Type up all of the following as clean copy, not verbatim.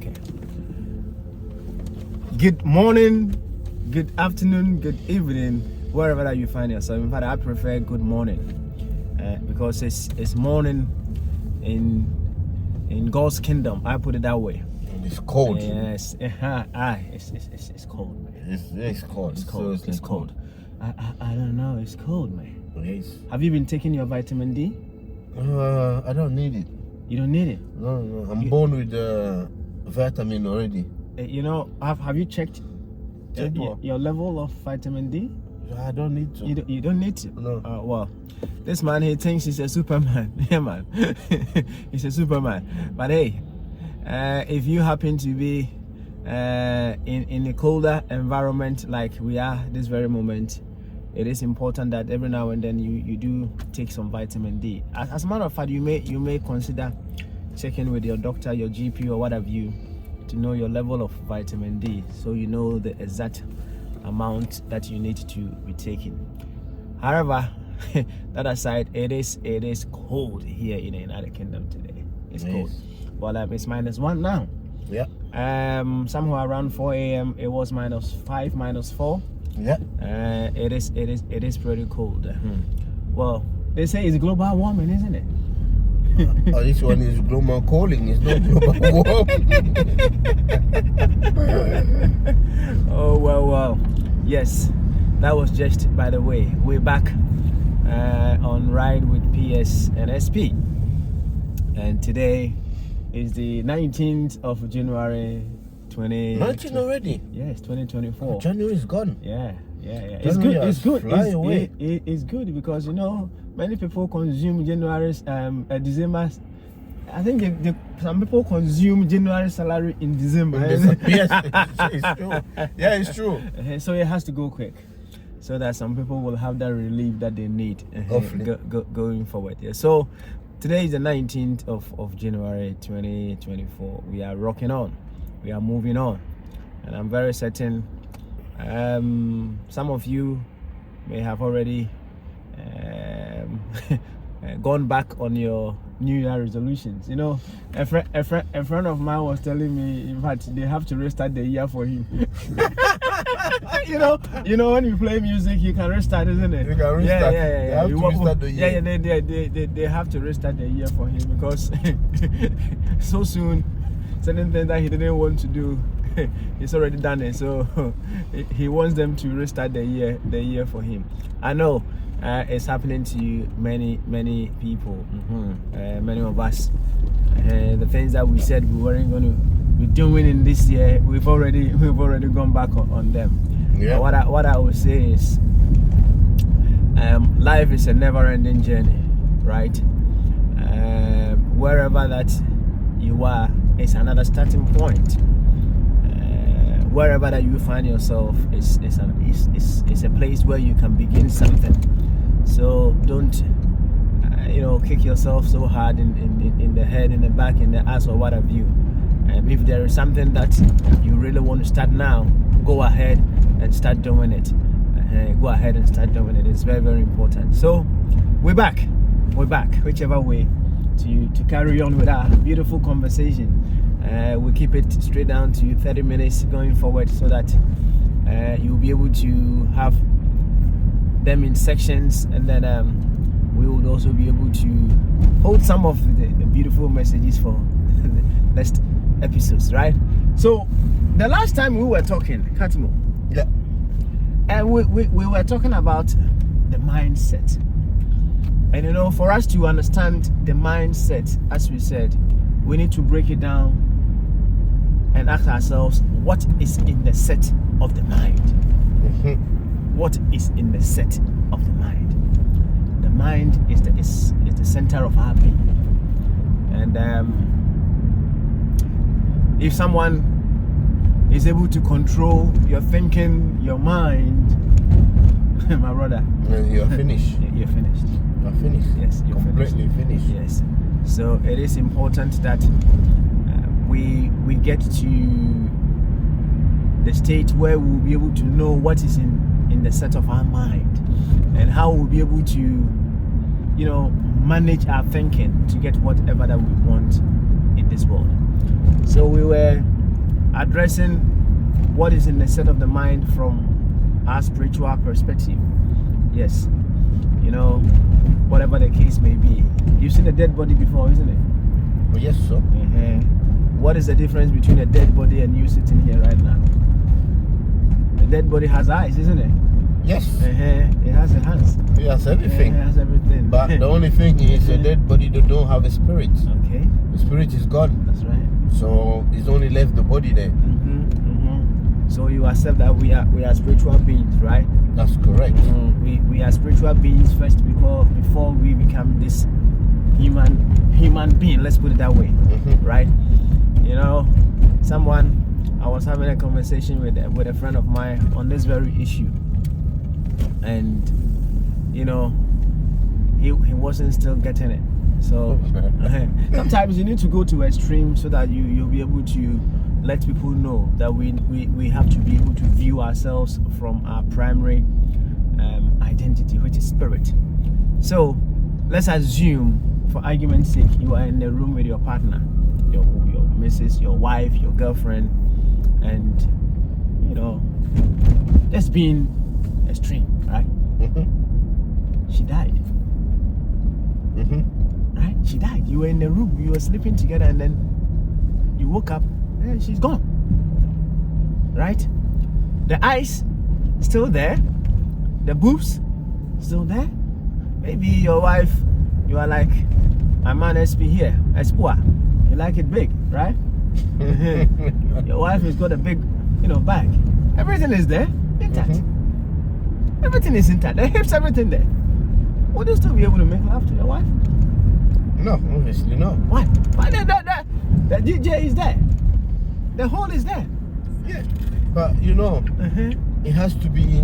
Okay. Good morning, good afternoon, good evening, wherever that you find yourself. In fact, I prefer good morning because it's morning in God's kingdom. I put it that way. And it's cold. Yes. It's cold, man. It's cold. It's cold. It's cold. I don't know. It's cold, man. Yes. Have you been taking your vitamin D? I don't need it. You don't need it. No. I'm born with vitamin already. You know, have you checked your level of vitamin D? I don't need to. You don't need to. No. Well, this man, he thinks he's a Superman. Yeah, man. He's a Superman. But hey, if you happen to be in a colder environment like we are this very moment, it is important that every now and then you do take some vitamin D. As a matter of fact, you may consider checking with your doctor, your GP, or what have you, to know your level of vitamin D, so you know the exact amount that you need to be taking. However, that aside, it is cold here in the United Kingdom today. It's cold. Well, it's -1 now. Yeah. Somewhere around 4 a.m. it was -5, -4. Yeah. It is pretty cold. Well, they say it's global warming, isn't it? This one is global cooling. It's not global warming. Oh well. Yes, that was just by the way. We're back on Ride with PS and SP, and today is the 19th of January 19 already. Yes, 2024. January is gone. Yeah. It's good. It's good. It's good because many people consume January's December. I think some people consume January salary in December. Yes, it's true. Yeah, it's true. So it has to go quick, so that some people will have that relief that they need going forward. Yeah. So today is the 19th of January 2024. We are rocking on. We are moving on, and I'm very certain some of you may have already gone back on your New Year resolutions. A friend of mine was telling me, in fact, they have to restart the year for him. When you play music, you can restart, isn't it? You can restart. Yeah. You have to restart the year. They have to restart the year for him because so soon, certain things that he didn't want to do, he's already done it. So he wants them to restart the year for him. I know it's happening to many people, many of us. The things that we said we weren't going to be doing in this year, we've already gone back on them. Yeah. What I would say is, life is a never-ending journey, right? Wherever that you are, it's another starting point. Wherever that you find yourself, it's a place where you can begin something. So don't kick yourself so hard in the head, in the back, in the ass, or what have you. If there is something that you really want to start now, go ahead and start doing it. Go ahead and start doing it. It's very, very important. So we're back, whichever way to carry on with our beautiful conversation. We keep it straight down to 30 minutes going forward, so that you'll be able to have them in sections, and then we would also be able to hold some of the beautiful messages for the next episodes, right? So the last time we were talking, Katimo, yeah, and we were talking about the mindset. And for us to understand the mindset, as we said, we need to break it down and ask ourselves, what is in the set of the mind? What is in the set of the mind? The mind is the center of our being. And if someone is able to control your thinking, your mind, my brother, you're finished. You're finished. You're finished. Yes, you're completely finished. Yes. So it is important that we get to the state where we'll be able to know what is in the set of our mind, and how we'll be able to manage our thinking to get whatever that we want in this world. So we were addressing what is in the set of the mind from our spiritual perspective. Yes, you know, whatever the case may be. You've seen a dead body before, isn't it? Oh, yes, sir. What is the difference between a dead body and you sitting here right now? The dead body has eyes, isn't it? Yes. It has hands. It has everything. It has everything. But the only thing is a dead body that don't have a spirit. Okay. The spirit is gone. That's right. So it's only left the body there. So you accept that we are spiritual beings, right? That's correct. We are spiritual beings first before we become this human being. Let's put it that way, right? You know, I was having a conversation with a friend of mine on this very issue, and you know, he wasn't still getting it. So sometimes you need to go to extreme so that you'll be able to let people know that we have to be able to view ourselves from our primary identity, which is spirit. So let's assume, for argument's sake, you are in the room with your partner, your missus, your wife, your girlfriend, and you know, just being extreme, right? She died. Right? She died. You were in the room, you were sleeping together, and then you woke up and she's gone. Right? The eyes still there, the boobs still there. Maybe your wife, you are like, my man SP here, Espua. You like it big, right? Your wife has got a big, bag. Everything is there, intact. Everything is intact. The hips, everything there. Would you still be able to make love to your wife? No, obviously not. Why? Why the DJ is there? The hole is there. Yeah. But it has to be.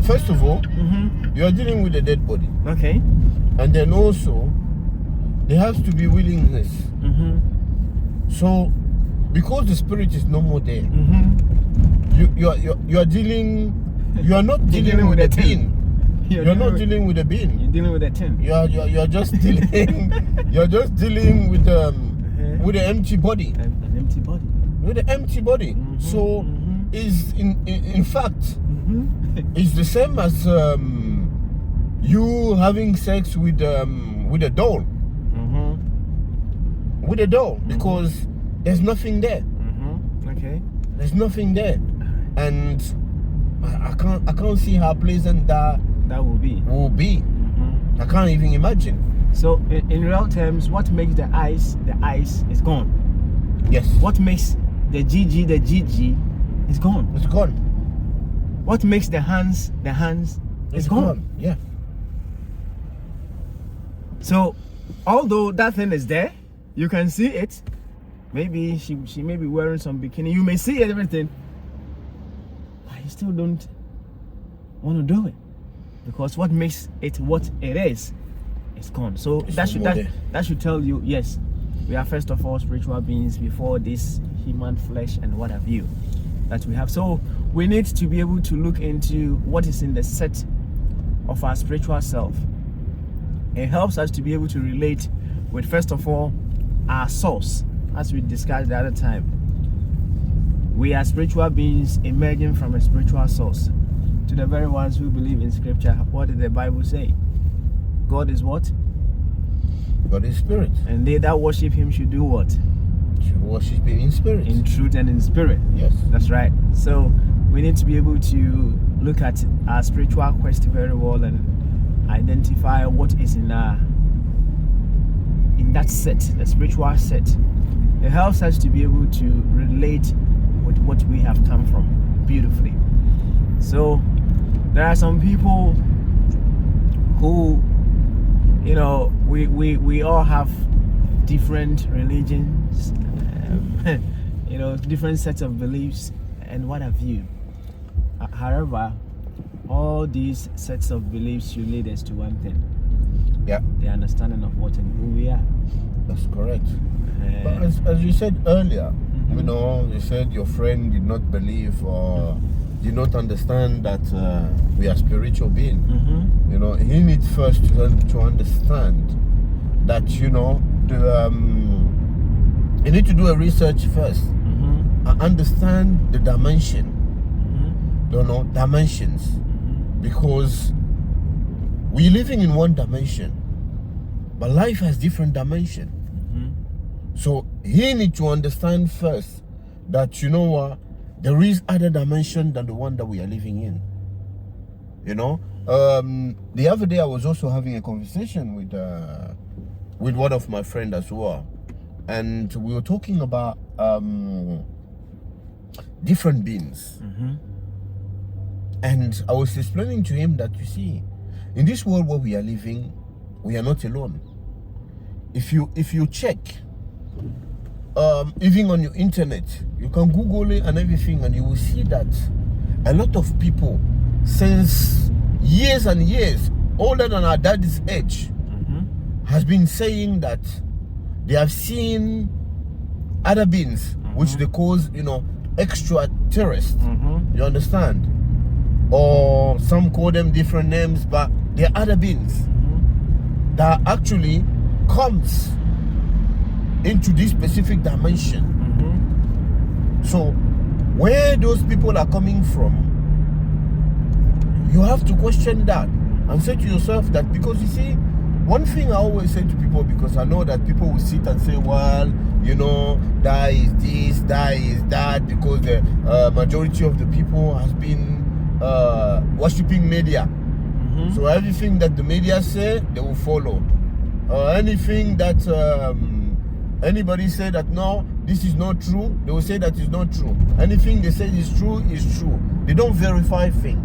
First of all, you are dealing with a dead body. Okay. And then also, there has to be willingness. So, because the spirit is no more there, you are dealing. You are not dealing with a tin. You're not dealing with a bin. You're dealing with a tin. You're just dealing. You're just dealing with an empty body. An empty body. With an empty body. So is in fact it's the same as you having sex with a doll. With a doll, because there's nothing there. Okay. There's nothing there, and I can't see how pleasant that will be. I can't even imagine. So in real terms, what makes the eyes is gone. Yes. What makes the GG is gone. It's gone. What makes the hands is gone. Yeah. So although that thing is there, you can see it. Maybe she may be wearing some bikini. You may see everything, but you still don't want to do it. Because what makes it what it is gone. So that should tell you, yes, we are first of all spiritual beings before this human flesh and what have you that we have. So we need to be able to look into what is in the set of our spiritual self. It helps us to be able to relate with, first of all, our source, as we discussed the other time. We are spiritual beings emerging from a spiritual source. To the very ones who believe in scripture, what did the Bible say? God is what? God is spirit. And they that worship him should do what? Should worship him in spirit. In truth and in spirit. Yes. That's right. So we need to be able to look at our spiritual quest very well and identify what is in that set, the spiritual set. It helps us to be able to relate with what we have come from beautifully. So there are some people who, we all have different religions, different sets of beliefs and what have you. However, all these sets of beliefs should lead us to one thing. Yeah. The understanding of what and who we are. That's correct. But as you said earlier, you said your friend did not believe or did not understand that we are spiritual beings. He needs first to understand that You need to do a research first and understand the dimension. Dimensions. Because we're living in one dimension, but life has different dimension. So he need to understand first that, you know what, there is other dimension than the one that we are living in. You know, the other day I was also having a conversation with one of my friends as well, and we were talking about different beings. And I was explaining to him that, you see, in this world where we are living, we are not alone. If you check, even on your internet, you can Google it and everything, and you will see that a lot of people, since years and years, older than our daddy's age, has been saying that they have seen other beings, which they call, you know, extraterrestrials. You understand? Or some call them different names, but they are other beings that actually comes into this specific dimension. So where those people are coming from, you have to question that and say to yourself that, because you see, one thing I always say to people, because I know that people will sit and say, well, you know, that is this, that is that, because the majority of the people has been worshipping media. So everything that the media say, they will follow. Anything that anybody say that no, this is not true, they will say that is not true. Anything they say is true is true. They don't verify things.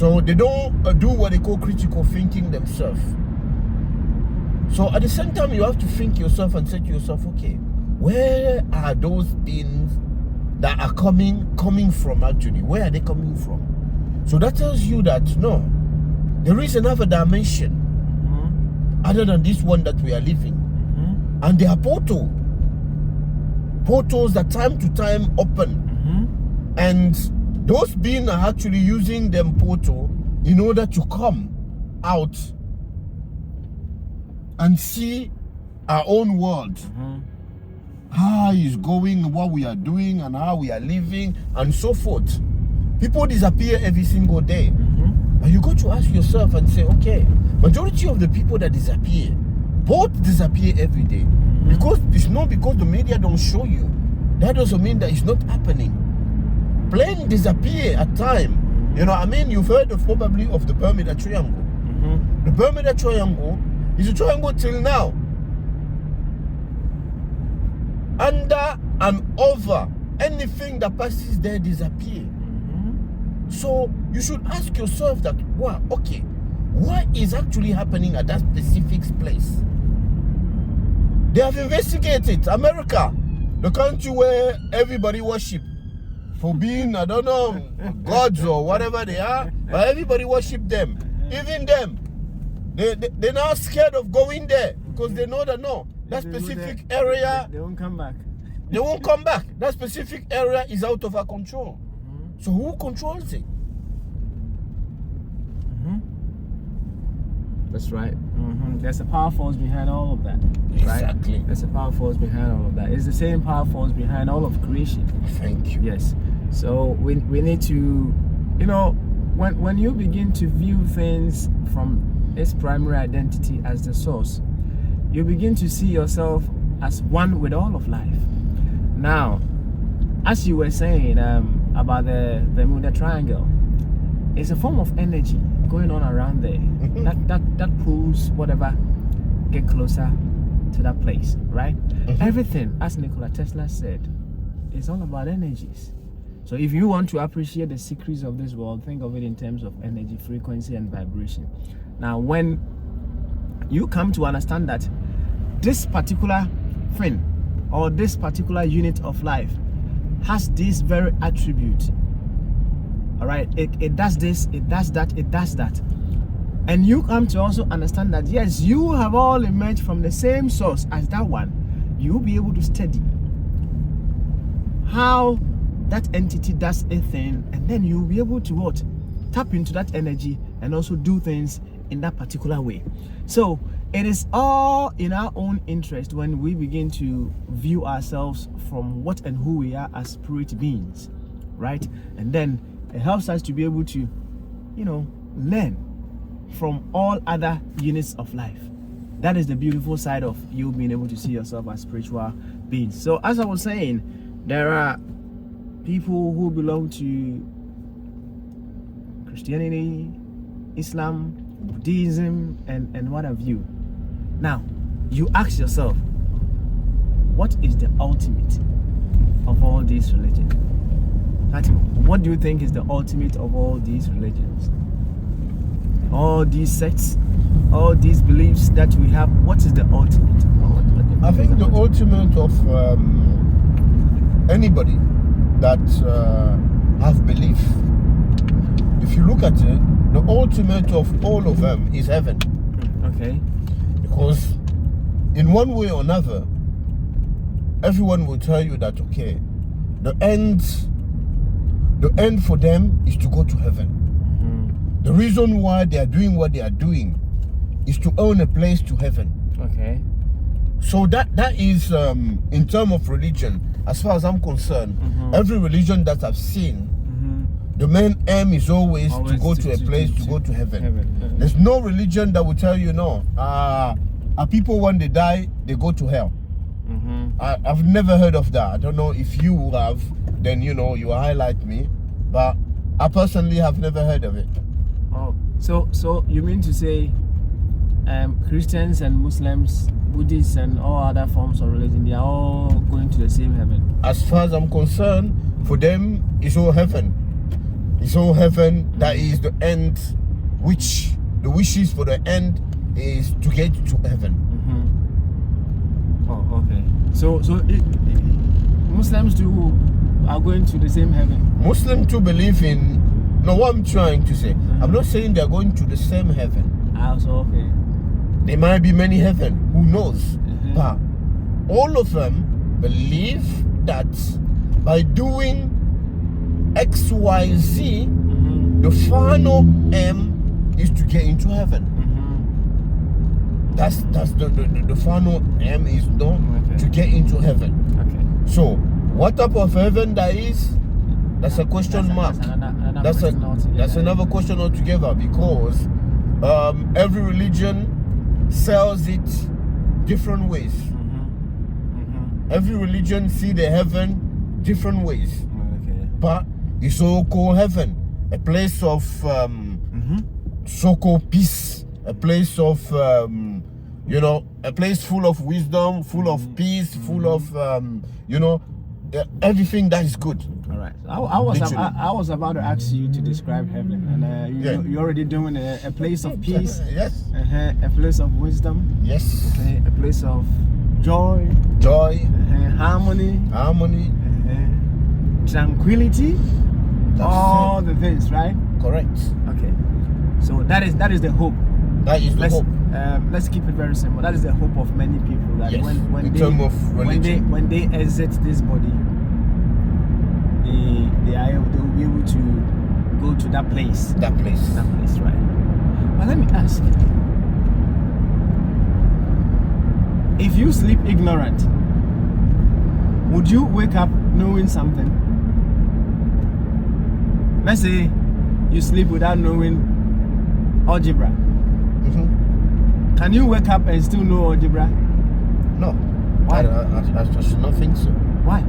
So they don't do what they call critical thinking themselves. So at the same time, you have to think yourself and say to yourself, okay, where are those things that are coming from actually? Where are they coming from? So that tells you that no, there is another dimension other than this one that we are living. And there are portals that time to time open. And those beings are actually using them portal in order to come out and see our own world. How it's going, what we are doing, and how we are living, and so forth. People disappear every single day. And you got to ask yourself and say, okay, majority of the people that disappear, both disappear every day. Because it's not because the media don't show you. That doesn't mean that it's not happening. Plane disappear at time. You know, I mean, you've heard of probably of the Bermuda Triangle. The Bermuda Triangle is a triangle till now. Under and over, anything that passes there disappear. So you should ask yourself that, wow, okay, what is actually happening at that specific place? They have investigated America, the country where everybody worship for being, I don't know, gods or whatever they are, but everybody worship them. Even them, they're now scared of going there because they know that no, that specific area, they won't come back. They won't come back. That specific area is out of our control. So who controls it? That's right. There's a power force behind all of that. Exactly. Right? There's a power force behind all of that. It's the same power force behind all of creation. Thank you. Yes. So we need to, you know, when you begin to view things from its primary identity as the source, you begin to see yourself as one with all of life. Now, as you were saying about the Bermuda Triangle, it's a form of energy going on around there that pulls whatever get closer to that place, right? Everything, as Nikola Tesla said, is all about energies. So if you want to appreciate the secrets of this world, think of it in terms of energy, frequency, and vibration. Now, when you come to understand that this particular thing or this particular unit of life has this very attribute, all right, it does this, it does that, it does that, and you come to also understand that yes, you have all emerged from the same source as that one, you'll be able to study how that entity does a thing, and then you'll be able to what? Tap into that energy and also do things in that particular way. So it is all in our own interest when we begin to view ourselves from what and who we are as spirit beings, right? And then it helps us to be able to, learn from all other units of life. That is the beautiful side of you being able to see yourself as spiritual beings. So as I was saying, there are people who belong to Christianity, Islam, Buddhism, and what have you. Now, you ask yourself, what is the ultimate of all these religions? Fatima, what do you think is the ultimate of all these religions? All these sects, all these beliefs that we have, what is the ultimate? I think the ultimate of anybody that have belief, if you look at it, the ultimate of all of them is heaven. Okay. Because in one way or another, everyone will tell you that, okay, the end for them is to go to heaven. Mm-hmm. The reason why they are doing what they are doing is to earn a place to heaven. Okay. So that is in terms of religion, as far as I'm concerned, every religion that I've seen, the main aim is always to go to a place to go to heaven. There's no religion that will tell you no. People when they die, they go to hell. I've never heard of that. I don't know if you have, then you highlight me, but I personally have never heard of it. Oh, so you mean to say Christians and Muslims, Buddhists and all other forms of religion, they are all going to the same heaven? As far as I'm concerned, for them it's all heaven. It's all heaven. That is the end, which the wishes for the end is to get to heaven. Oh, okay. So Muslims too are going to the same heaven? Muslims too believe in. No, what I'm trying to say, I'm not saying they're going to the same heaven. Also, okay. There might be many heaven. Who knows? But all of them believe that by doing X, Y, Z, the final aim is to get into heaven. That's the final aim is to get into heaven. Okay. So what type of heaven that is? That's a question mark. That's another question altogether, because every religion sells it different ways. Every religion see the heaven different ways. But it's all called heaven, a place of so-called peace, a place of a place full of wisdom, full of peace, full of everything that is good. All right. I was about to ask you to describe heaven, and you're already doing a place of peace. Yes. A place of wisdom. Yes. A place of joy. Harmony. Tranquility. All the things, right? Correct. Okay. So that is the hope. That is the hope. Let's keep it very simple. That is the hope of many people. That when they exit this body, they will be able to go to that place. That place, right? But let me ask: if you sleep ignorant, would you wake up knowing something? Let's say you sleep without knowing algebra. Can you wake up and still know algebra? No. Why? I should not think so. Why?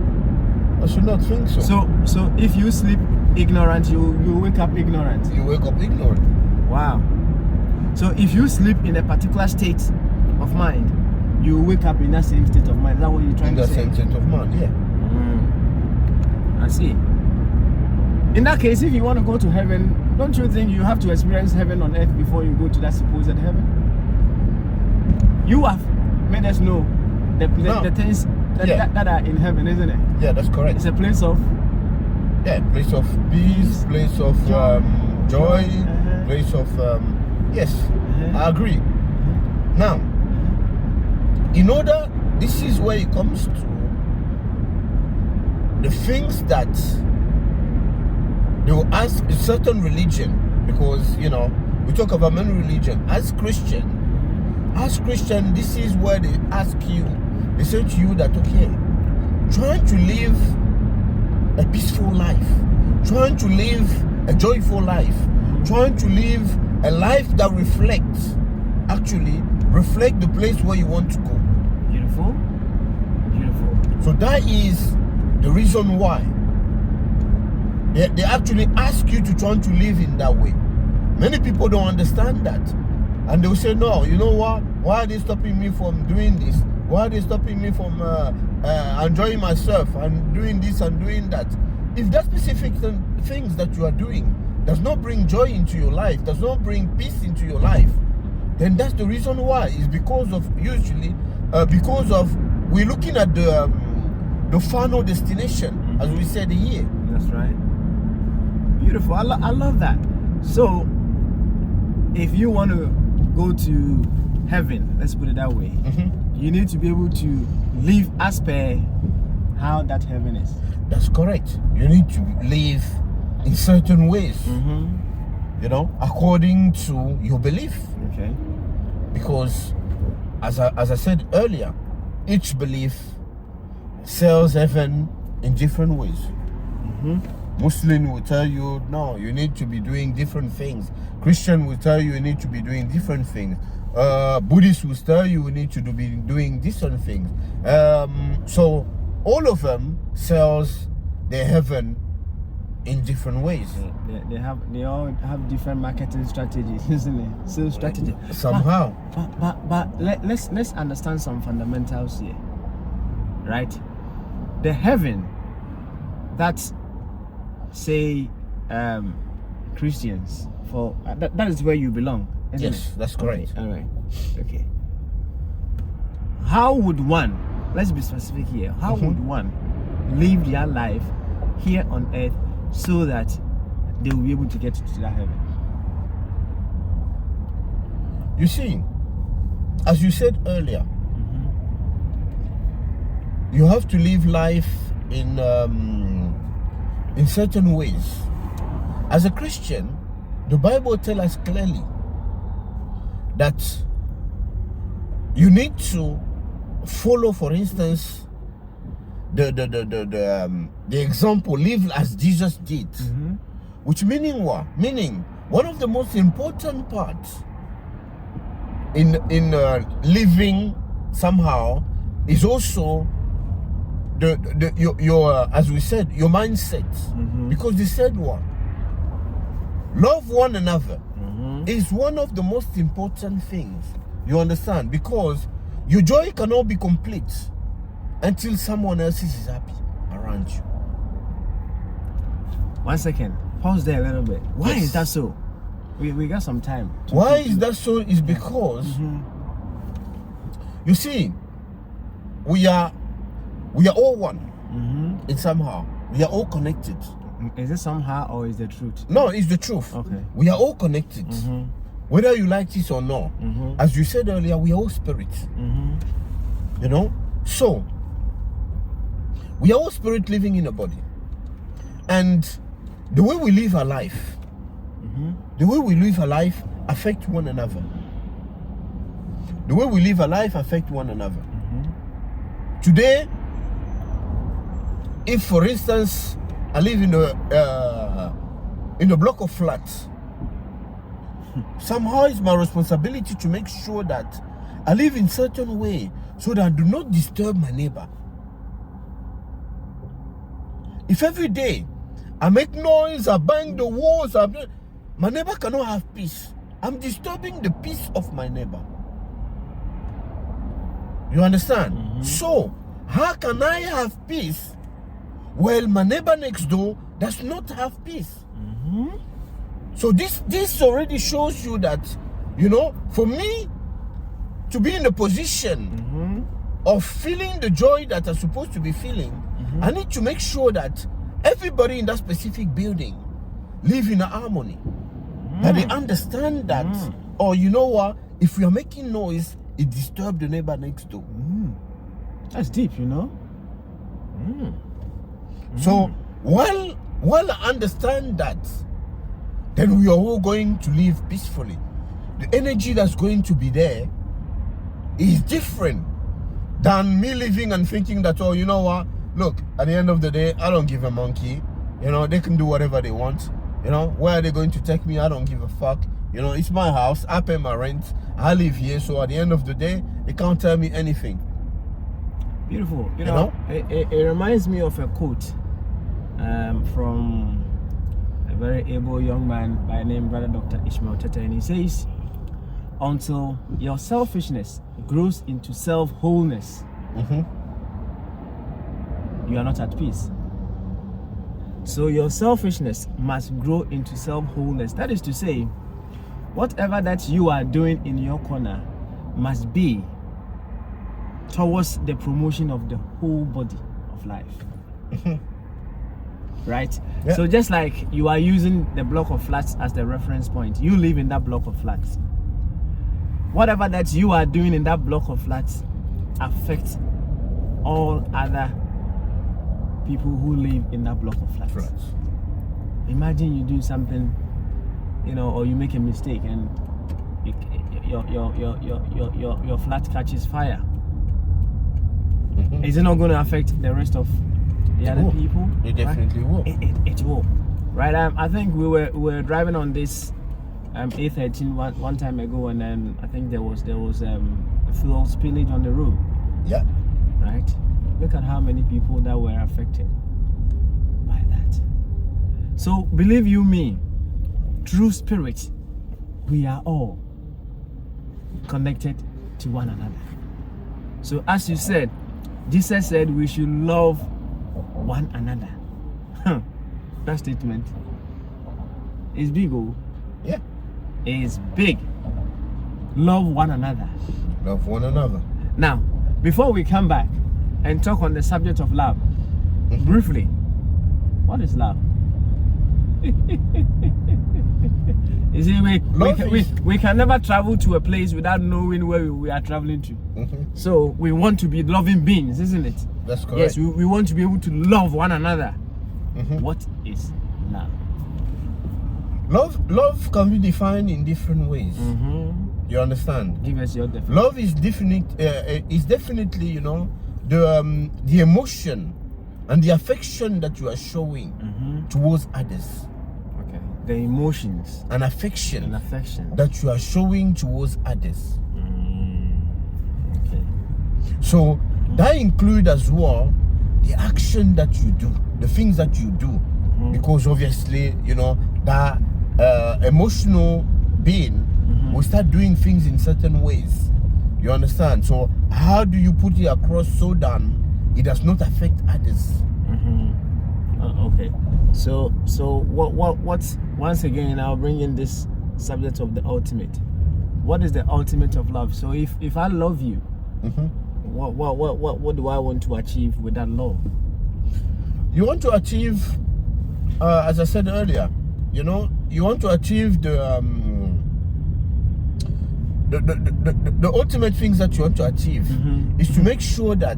I should not think so. So if you sleep ignorant, you wake up ignorant. You wake up ignorant. Wow. So if you sleep in a particular state of mind, you wake up in that same state of mind. Is that what you're trying to say? In that same state of mind, yeah. I see. In that case, if you want to go to heaven, don't you think you have to experience heaven on earth before you go to that supposed heaven? You have made us know the things that are in heaven, isn't it? Yeah, that's correct. It's a place of place of peace, place of joy, place of yes, I agree. Now, this is where it comes to the things that they will ask a certain religion, because we talk about many religion. As Christian, as Christian, this is where they ask you, they say to you that, okay, trying to live a peaceful life, trying to live a joyful life, trying to live a life that reflects the place where you want to go. Beautiful. Beautiful. So that is the reason why they actually ask you to try to live in that way. Many people don't understand that, and they will say, no, you know what, why are they stopping me from doing this? Why are they stopping me from enjoying myself and doing this and doing that? If that specific things that you are doing does not bring joy into your life, does not bring peace into your life, then that's the reason why. It's because of we're looking at the final destination, as we said here. That's right. Beautiful. I love that. So, if you want to go to heaven, let's put it that way, you need to be able to live as per how that heaven is. That's correct. You need to live in certain ways, you know, according to your belief. Okay. Because, as I said earlier, each belief sells heaven in different ways. Muslim will tell you, no, you need to be doing different things. Christian will tell you need to be doing different things. Buddhist will tell you need to be doing different things. So all of them sells their heaven in different ways. They all have different marketing strategies, isn't it? Sales strategy. Somehow. But let's understand some fundamentals here, right? The heaven that say Christians for that is where you belong, isn't yes, it? That's correct. All right. Okay. How would one? Let's be specific here. How would one live their life here on earth so that they will be able to get to that heaven? You see, as you said earlier, you have to live life in certain ways. As a Christian, the Bible tells us clearly that you need to follow, for instance, the example, live as Jesus did. Which meaning what? Meaning one of the most important parts in living somehow is also your as we said, your mindset. Because they said what? Love one another is one of the most important things. You understand? Because your joy cannot be complete until someone else is happy around you. 1 second. Pause there a little bit. Why is that so? We got some time. Why is that so? Is because you see, we are all one. In somehow we are all connected. Is it somehow or is the truth? No, it's the truth. Okay. We are all connected. Whether you like this or not. As you said earlier, we are all spirits. You know? So, we are all spirit living in a body. And the way we live our life, affect one another. The way we live our life affect one another. Today, if for instance, I live in a block of flats, somehow it's my responsibility to make sure that I live in certain way so that I do not disturb my neighbor. If every day I make noise, I bang the walls, my neighbor cannot have peace. I'm disturbing the peace of my neighbor. You understand? So, how can I have peace while my neighbor next door does not have peace? So this already shows you that, you know, for me to be in a position of feeling the joy that I'm supposed to be feeling, I need to make sure that everybody in that specific building live in harmony. That they understand that, or you know what, if we are making noise, it disturbs the neighbor next door. That's deep, you know. So while I understand that, then we are all going to live peacefully. The energy that's going to be there is different than me living and thinking that, oh, you know what? Look, at the end of the day, I don't give a monkey. You know, they can do whatever they want. You know, where are they going to take me? I don't give a fuck. You know, it's my house. I pay my rent. I live here. So at the end of the day, they can't tell me anything. Beautiful. You know? It reminds me of a quote from a very able young man by the name Brother Dr. Ishmael Tete, and he says, until your selfishness grows into self-wholeness, you are not at peace. So your selfishness must grow into self-wholeness. That is to say, whatever that you are doing in your corner must be towards the promotion of the whole body of life. Right? Yeah. So just like you are using the block of flats as the reference point, you live in that block of flats. Whatever that you are doing in that block of flats affects all other people who live in that block of flats. Imagine you do something, you know, or you make a mistake and your flat catches fire. Is it not going to affect the rest of the other people? It definitely will. It will, right? I think we were driving on this A13 one time ago, and then I think there was a fuel spillage on the road. Yeah. Right. Look at how many people that were affected by that. So believe you me, true spirit, we are all connected to one another. So as you said, Jesus said we should love one another. That statement is big, oh. Yeah. Is big. Love one another. Love one another. Now, before we come back and talk on the subject of love, briefly, what is love? You see, we can never travel to a place without knowing where we are traveling to. So we want to be loving beings, isn't it? That's correct. Yes, we want to be able to love one another. What is love? Love can be defined in different ways. You understand? Give us your definition. Love is definitely, you know, the emotion and the affection that you are showing towards others. Okay. The emotions and affection that you are showing towards others. Okay. So that includes as well the action that you do, the things that you do, because obviously, you know, that emotional being will start doing things in certain ways. You understand? So how do you put it across so that it does not affect others? Okay. So what's, once again, I'll bring in this subject of the ultimate. What is the ultimate of love? So if I love you, what do I want to achieve with that love? You want to achieve, as I said earlier, you know, you want to achieve the ultimate things that you want to achieve is to make sure that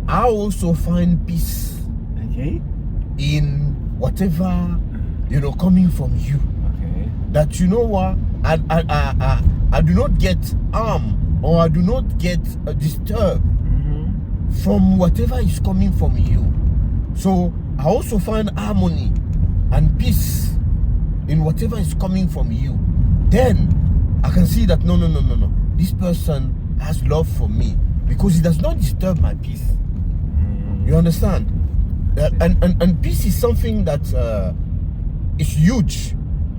I also find peace in whatever, you know, coming from you. That, you know what, I do not get harm or I do not get disturbed from whatever is coming from you. So I also find harmony and peace in whatever is coming from you. Then I can see that no, this person has love for me because it does not disturb my peace. You understand? And peace is something that is huge,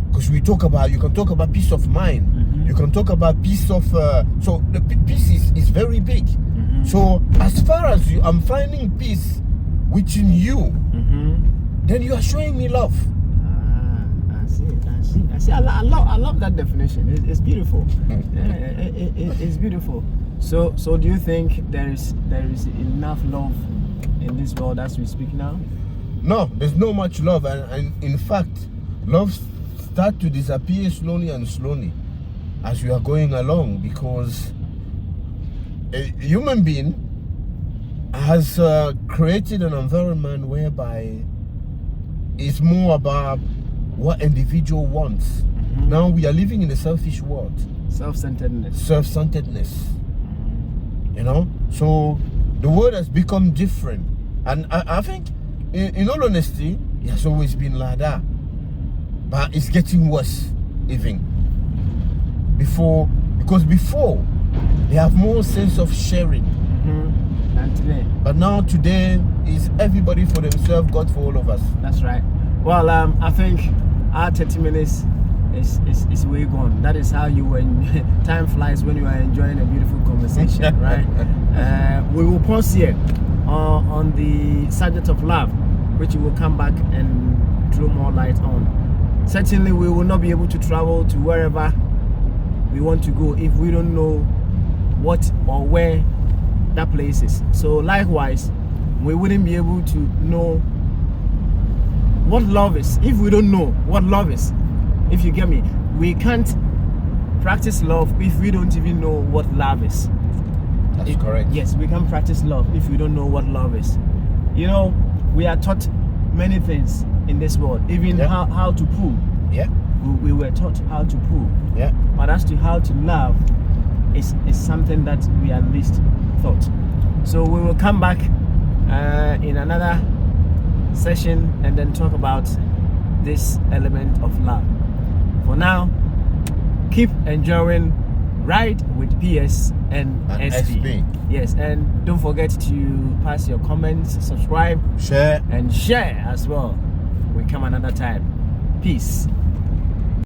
because you can talk about peace of mind. You can talk about peace of so the peace is very big. So as far as I'm finding peace within you, then you are showing me love. I see. I love that definition. It's beautiful. It's beautiful. So do you think there is enough love in this world as we speak now? No, there's no much love, and in fact, love starts to disappear slowly as you are going along, because a human being has created an environment whereby it's more about what individual wants. Now we are living in a selfish world. Self-centeredness. Self-centeredness. You know, so the world has become different, and I think, in all honesty, it has always been like that, but it's getting worse even. Because before they have more sense of sharing, and today. but now today is everybody for themselves, God for all of us. That's right. Well, I think our 30 minutes is way gone. That is how time flies when you are enjoying a beautiful conversation, right? We will pause here on the subject of love, which we will come back and throw more light on. Certainly, we will not be able to travel to wherever we want to go if we don't know what or where that place is. So likewise, we wouldn't be able to know what love is if we don't know what love is. If you get me, we can't practice love if we don't even know what love is. That's correct. Yes, we can practice love if we don't know what love is. You know, we are taught many things in this world, even how to poo. Yeah. We were taught how to poo. Yeah. But as to how to love is something that we are least taught. So we will come back in another session and then talk about this element of love. For now, keep enjoying Ride with PS and SB. Yes, and don't forget to pass your comments, subscribe, share and share as well. We come another time. Peace.